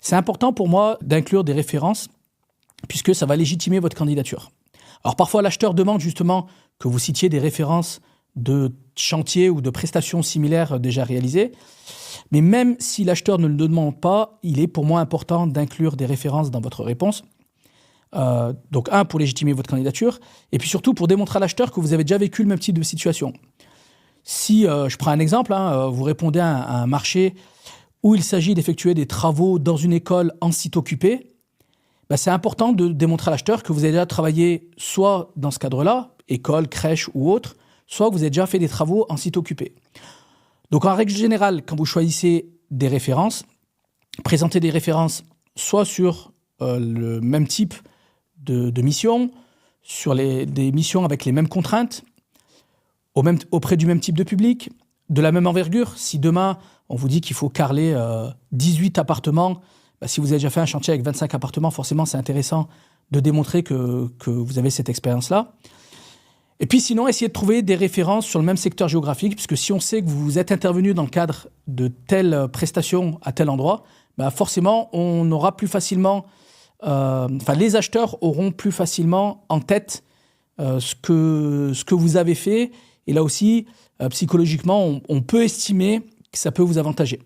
C'est important pour moi d'inclure des références puisque ça va légitimer votre candidature. Alors parfois, l'acheteur demande justement que vous citiez des références de chantiers ou de prestations similaires déjà réalisées. Mais même si l'acheteur ne le demande pas, il est pour moi important d'inclure des références dans votre réponse. Donc pour légitimer votre candidature, et puis surtout pour démontrer à l'acheteur que vous avez déjà vécu le même type de situation. Si, je prends un exemple, vous répondez à un marché où il s'agit d'effectuer des travaux dans une école en site occupé, c'est important de démontrer à l'acheteur que vous avez déjà travaillé soit dans ce cadre-là, école, crèche ou autre, soit que vous avez déjà fait des travaux en site occupé. Donc en règle générale, quand vous choisissez des références, présentez des références soit sur le même type de mission, sur des missions avec les mêmes contraintes, auprès du même type de public, de la même envergure. Si demain, on vous dit qu'il faut carreler 18 appartements, si vous avez déjà fait un chantier avec 25 appartements, forcément, c'est intéressant de démontrer que vous avez cette expérience-là. Et puis sinon, essayez de trouver des références sur le même secteur géographique, puisque si on sait que vous êtes intervenu dans le cadre de telle prestation à tel endroit, forcément, on aura plus facilement... les acheteurs auront plus facilement en tête ce que vous avez fait. Et là aussi, psychologiquement, on peut estimer que ça peut vous avantager.